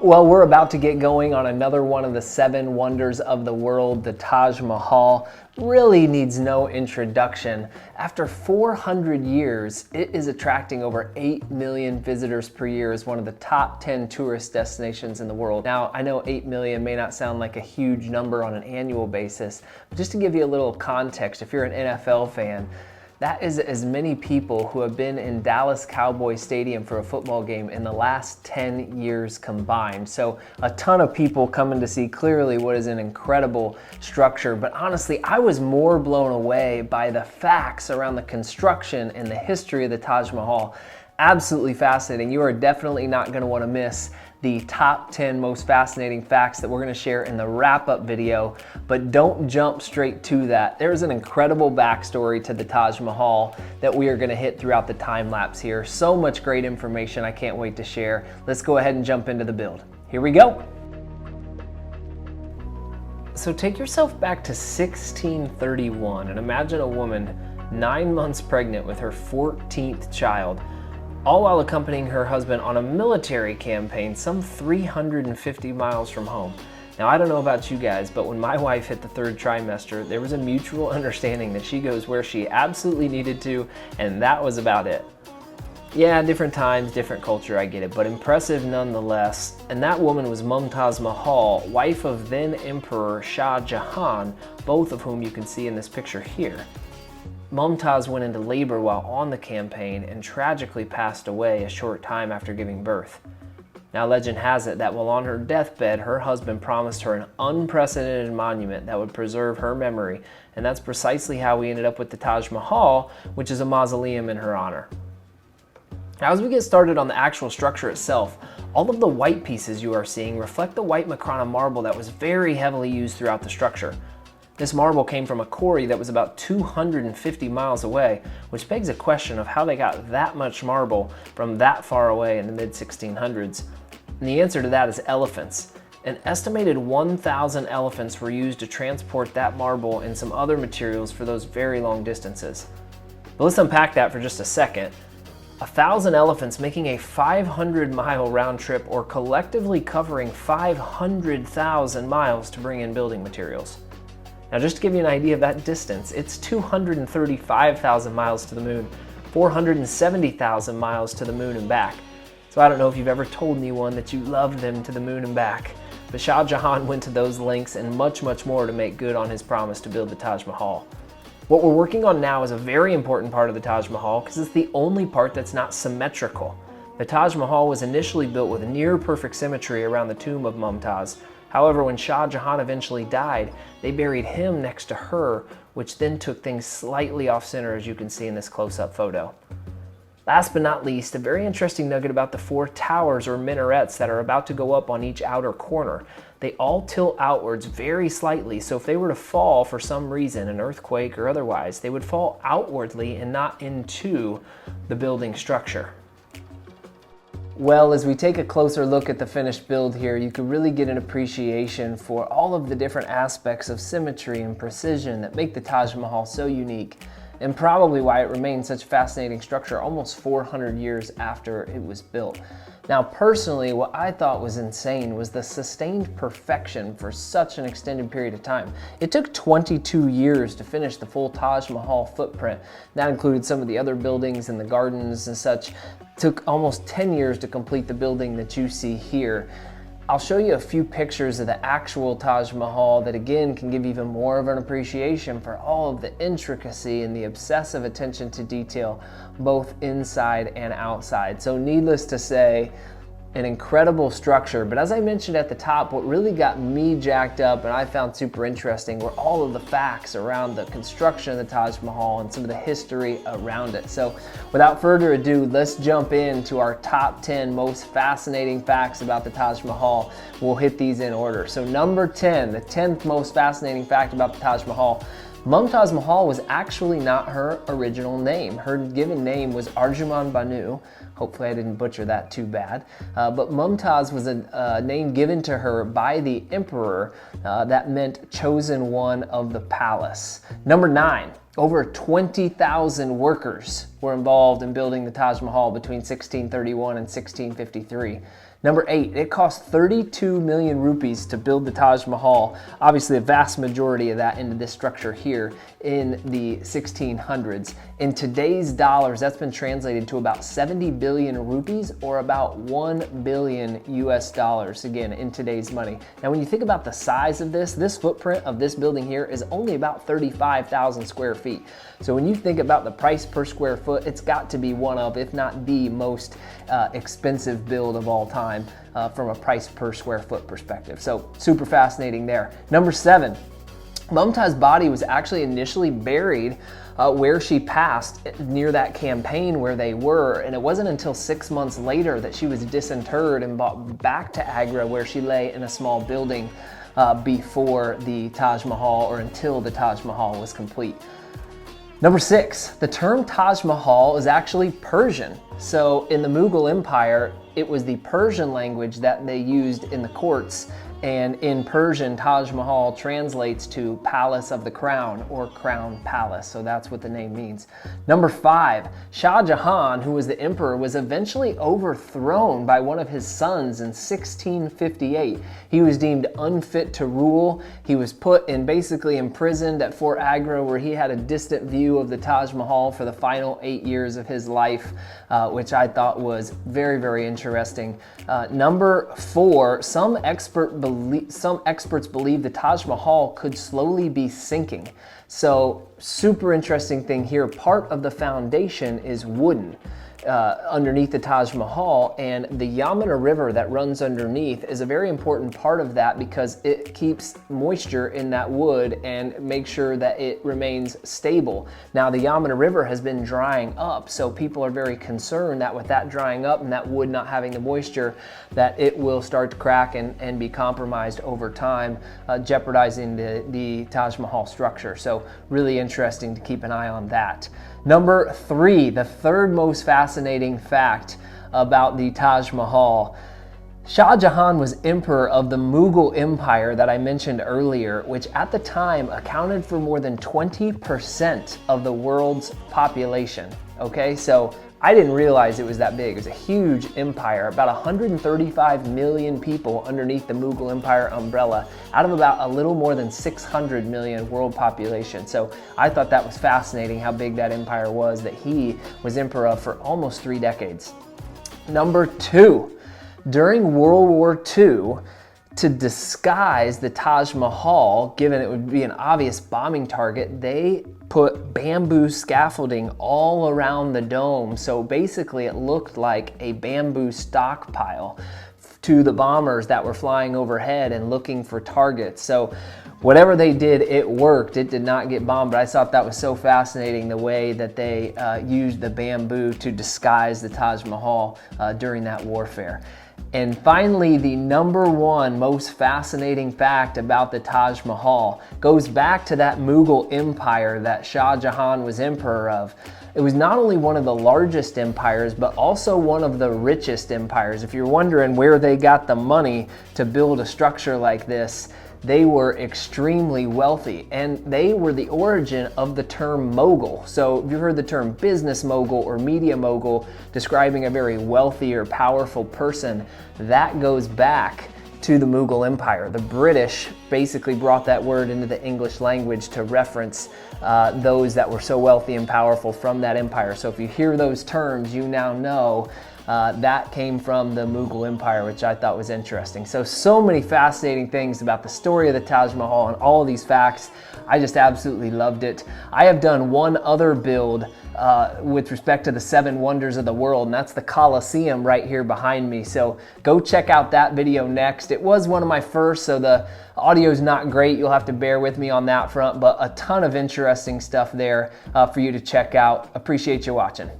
Well, we're about to get going on another one of the 7 wonders of the world. The Taj Mahal really needs no introduction. After 400 years, it is attracting over 8 million visitors per year as one of the top 10 tourist destinations in the world. Now, I know 8 million may not sound like a huge number on an annual basis, but just to give you a little context, if you're an NFL fan, that is as many people who have been in Dallas Cowboy Stadium for a football game in the last 10 years combined. So a ton of people coming to see clearly what is an incredible structure. But honestly, I was more blown away by the facts around the construction and the history of the Taj Mahal. Absolutely fascinating. You are definitely not going to want to miss the top 10 most fascinating facts that we're going to share in the wrap-up video, but don't jump straight to that. There's an incredible backstory to the Taj Mahal that we are going to hit throughout the time lapse here. So much great information I can't wait to share. Let's go ahead and jump into the build. Here we go. So take yourself back to 1631 and imagine a woman 9 months pregnant with her 14th child, all while accompanying her husband on a military campaign some 350 miles from home. Now, I don't know about you guys, but when my wife hit the 3rd trimester, there was a mutual understanding that she goes where she absolutely needed to, and that was about it. Yeah, different times, different culture, I get it, but impressive nonetheless. And that woman was Mumtaz Mahal, wife of then Emperor Shah Jahan, both of whom you can see in this picture here. Mumtaz went into labor while on the campaign and tragically passed away a short time after giving birth. Now, legend has it that while on her deathbed, her husband promised her an unprecedented monument that would preserve her memory, and that's precisely how we ended up with the Taj Mahal, which is a mausoleum in her honor. Now, as we get started on the actual structure itself, all of the white pieces you are seeing reflect the white Makrana marble that was very heavily used throughout the structure. This marble came from a quarry that was about 250 miles away, which begs a question of how they got that much marble from that far away in the mid-1600s. And the answer to that is elephants. An estimated 1,000 elephants were used to transport that marble and some other materials for those very long distances. But let's unpack that for just a second. 1,000 elephants making a 500-mile round trip, or collectively covering 500,000 miles to bring in building materials. Now, just to give you an idea of that distance, it's 235,000 miles to the moon, 470,000 miles to the moon and back. So I don't know if you've ever told anyone that you loved them to the moon and back, but Shah Jahan went to those lengths and much, much more to make good on his promise to build the Taj Mahal. What we're working on now is a very important part of the Taj Mahal because it's the only part that's not symmetrical. The Taj Mahal was initially built with near perfect symmetry around the tomb of Mumtaz. However, when Shah Jahan eventually died, they buried him next to her, which then took things slightly off center, as you can see in this close-up photo. Last but not least, a very interesting nugget about the 4 towers or minarets that are about to go up on each outer corner. They all tilt outwards very slightly, so if they were to fall for some reason, an earthquake or otherwise, they would fall outwardly and not into the building structure. Well, as we take a closer look at the finished build here, you can really get an appreciation for all of the different aspects of symmetry and precision that make the Taj Mahal so unique, and probably why it remains such a fascinating structure almost 400 years after it was built. Now, personally, what I thought was insane was the sustained perfection for such an extended period of time. It took 22 years to finish the full Taj Mahal footprint. That included some of the other buildings and the gardens and such. It took almost 10 years to complete the building that you see here. I'll show you a few pictures of the actual Taj Mahal that again can give even more of an appreciation for all of the intricacy and the obsessive attention to detail, both inside and outside. So needless to say, an incredible structure, but as I mentioned at the top, what really got me jacked up and I found super interesting were all of the facts around the construction of the Taj Mahal and some of the history around it. So without further ado, let's jump into our top 10 most fascinating facts about the Taj Mahal. We'll hit these in order. So number 10, the 10th most fascinating fact about the Taj Mahal. Mumtaz Mahal was actually not her original name. Her given name was Arjuman Banu. Hopefully I didn't butcher that too bad. But Mumtaz was a name given to her by the emperor that meant chosen one of the palace. Number 9, over 20,000 workers were involved in building the Taj Mahal between 1631 and 1653. Number 8, it cost 32 million rupees to build the Taj Mahal. Obviously, a vast majority of that into this structure here in the 1600s. In today's dollars, that's been translated to about 70 billion rupees, or about 1 billion US dollars, again, in today's money. Now, when you think about the size of this footprint of this building here is only about 35,000 square feet. So when you think about the price per square foot, it's got to be one of, if not the most expensive build of all time from a price per square foot perspective. So super fascinating there. Number 7, Mumtaz's body was actually initially buried where she passed near that campaign where they were, and it wasn't until 6 months later that she was disinterred and brought back to Agra, where she lay in a small building before the Taj Mahal, or until the Taj Mahal was complete. Number 6, the term Taj Mahal is actually Persian. So in the Mughal Empire, it was the Persian language that they used in the courts, and in Persian, Taj Mahal translates to Palace of the Crown, or Crown Palace, so that's what the name means. Number 5, Shah Jahan, who was the emperor, was eventually overthrown by one of his sons in 1658. He was deemed unfit to rule. He was put in, basically imprisoned at Fort Agra, where he had a distant view of the Taj Mahal for the final 8 years of his life, which I thought was very, very interesting. Number 4, some experts believe the Taj Mahal could slowly be sinking. So super interesting thing here, part of the foundation is wooden underneath the Taj Mahal, and the Yamuna River that runs underneath is a very important part of that, because it keeps moisture in that wood and makes sure that it remains stable. Now, the Yamuna River has been drying up, so people are very concerned that with that drying up and that wood not having the moisture, that it will start to crack and be compromised over time, jeopardizing the Taj Mahal structure. So really interesting to keep an eye on that. Number 3, the third most fascinating fact about the Taj Mahal. Shah Jahan was emperor of the Mughal Empire that I mentioned earlier, which at the time accounted for more than 20% of the world's population. Okay, so I didn't realize it was that big. It was a huge empire, about 135 million people underneath the Mughal Empire umbrella, out of about a little more than 600 million world population. So I thought that was fascinating, how big that empire was, that he was emperor of for almost 3 decades. Number 2, during World War II, to disguise the Taj Mahal, given it would be an obvious bombing target, they put bamboo scaffolding all around the dome. So basically it looked like a bamboo stockpile to the bombers that were flying overhead and looking for targets. So whatever they did, it worked. It did not get bombed, but I thought that was so fascinating, the way that they used the bamboo to disguise the Taj Mahal during that warfare. And finally, the number 1 most fascinating fact about the Taj Mahal goes back to that Mughal Empire that Shah Jahan was emperor of. It was not only one of the largest empires, but also one of the richest empires. If you're wondering where they got the money to build a structure like this, they were extremely wealthy, and they were the origin of the term mogul. So if you've heard the term business mogul or media mogul describing a very wealthy or powerful person, that goes back to the Mughal Empire. The British basically brought that word into the English language to reference those that were so wealthy and powerful from that empire. So if you hear those terms, you now know that came from the Mughal Empire, which I thought was interesting. So many fascinating things about the story of the Taj Mahal and all of these facts. I just absolutely loved it. I have done one other build with respect to the 7 wonders of the world, and that's the Colosseum right here behind me. So go check out that video next. It was one of my first, so the audio is not great. You'll have to bear with me on that front, but a ton of interesting stuff there for you to check out. Appreciate you watching.